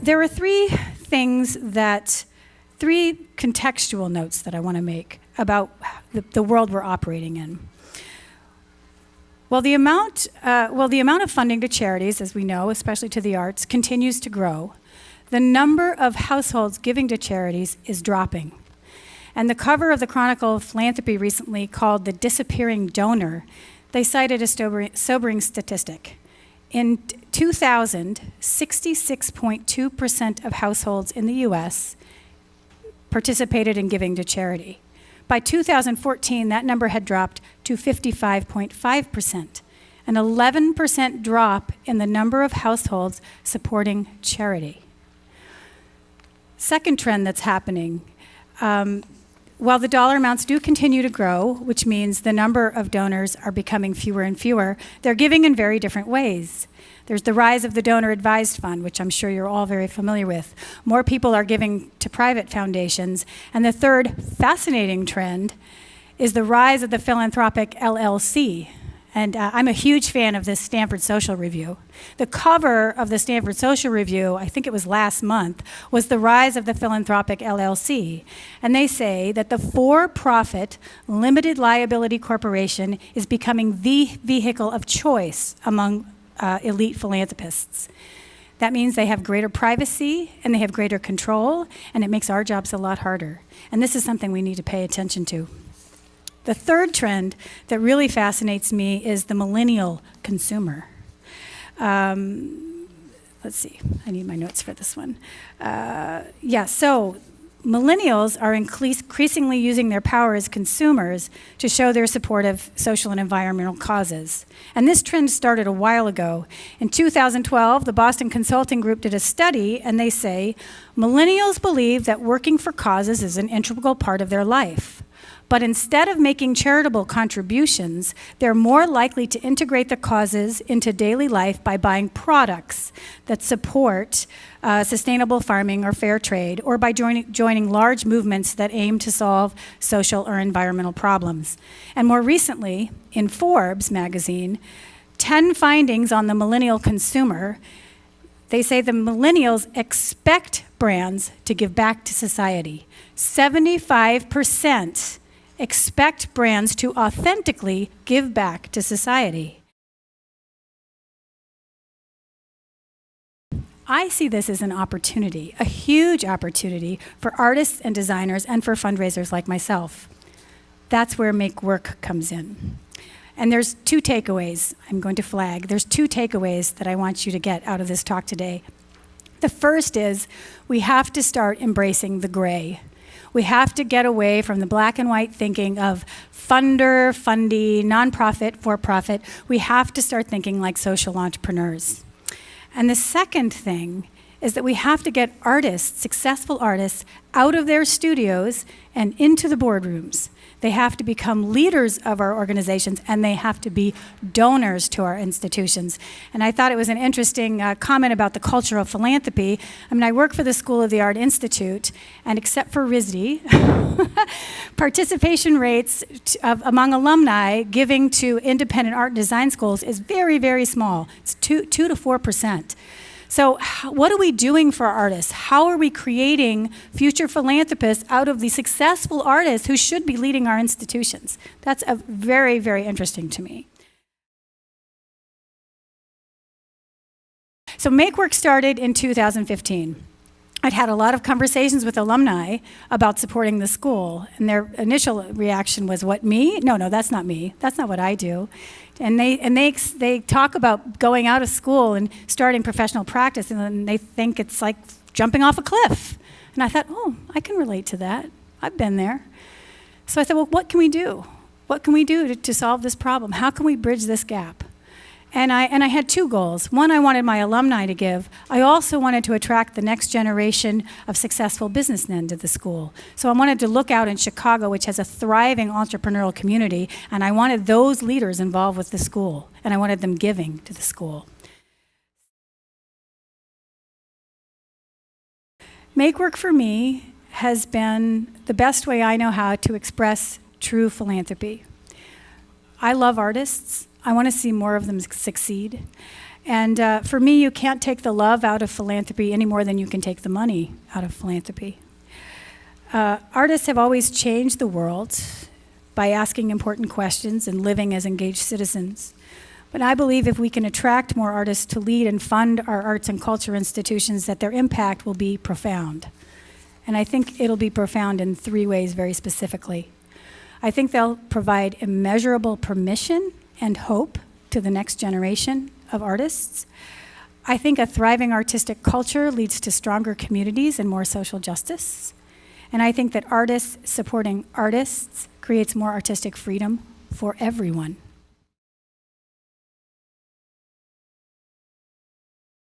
there are three contextual notes that I want to make about the world we're operating in. Well, the amount of funding to charities, as we know, especially to the arts, continues to grow. The number of households giving to charities is dropping. And the cover of the Chronicle of Philanthropy recently, called The Disappearing Donor, they cited a sobering statistic. In 2000, 66.2% of households in the US participated in giving to charity. By 2014, that number had dropped to 55.5%, an 11% drop in the number of households supporting charity. Second trend that's happening, while the dollar amounts do continue to grow, which means the number of donors are becoming fewer and fewer, they're giving in very different ways. There's the rise of the donor advised fund, which I'm sure you're all very familiar with. More people are giving to private foundations. And the third fascinating trend is the rise of the Philanthropic Llc. And I'm a huge fan of this Stanford Social Review. The cover of the Stanford Social Review, I think it was last month, was the rise of the Philanthropic Llc. And they say that the for-profit limited liability corporation is becoming the vehicle of choice among elite philanthropists. That means they have greater privacy and they have greater control, and it makes our jobs a lot harder. And this is something we need to pay attention to. The third trend that really fascinates me is the Millennial Consumer. Let's see, I need my notes for this one. So millennials are increasingly using their power as consumers to show their support of social and environmental causes. And this trend started a while ago. In 2012, the Boston Consulting Group did a study, and they say, millennials believe that working for causes is an integral part of their life. But instead of making charitable contributions, they're more likely to integrate the causes into daily life by buying products that support sustainable farming or fair trade, or by joining large movements that aim to solve social or environmental problems. And more recently, in Forbes magazine, 10 findings on the millennial consumer, they say the millennials expect brands to give back to society. 75% expect brands to authentically give back to society. I see this as an opportunity, a huge opportunity for artists and designers and for fundraisers like myself. That's where MakeWork comes in. And there's two takeaways I'm going to flag. There's two takeaways that I want you to get out of this talk today. The first is we have to start embracing the gray. We have to get away from the black and white thinking of funder, fundee, nonprofit, for-profit. We have to start thinking like social entrepreneurs. And the second thing is that we have to get artists, successful artists, out of their studios and into the boardrooms. They have to become leaders of our organizations, and they have to be donors to our institutions. And I thought it was an interesting comment about the culture of philanthropy. I mean, I work for the School of the Art Institute, and except for RISD, participation rates among alumni giving to independent art and design schools is very, very small. It's 2 to 4%. So what are we doing for artists? How are we creating future philanthropists out of the successful artists who should be leading our institutions? That's very, very interesting to me. So MakeWork started in 2015. I'd had a lot of conversations with alumni about supporting the school, and their initial reaction was, what, me? No, that's not me. That's not what I do. And they talk about going out of school and starting professional practice, and then they think it's like jumping off a cliff. And I thought, oh, I can relate to that. I've been there. So I thought, well, what can we do? What can we do to solve this problem? How can we bridge this gap? And I had two goals. One, I wanted my alumni to give. I also wanted to attract the next generation of successful businessmen to the school. So I wanted to look out in Chicago, which has a thriving entrepreneurial community, and I wanted those leaders involved with the school, and I wanted them giving to the school. MakeWork for me has been the best way I know how to express true philanthropy. I love artists. I want to see more of them succeed. And for me, you can't take the love out of philanthropy any more than you can take the money out of philanthropy. Artists have always changed the world by asking important questions and living as engaged citizens. But I believe if we can attract more artists to lead and fund our arts and culture institutions, that their impact will be profound. And I think it'll be profound in 3 ways very specifically. I think they'll provide immeasurable permission and hope to the next generation of artists. I think a thriving artistic culture leads to stronger communities and more social justice. And I think that artists supporting artists creates more artistic freedom for everyone.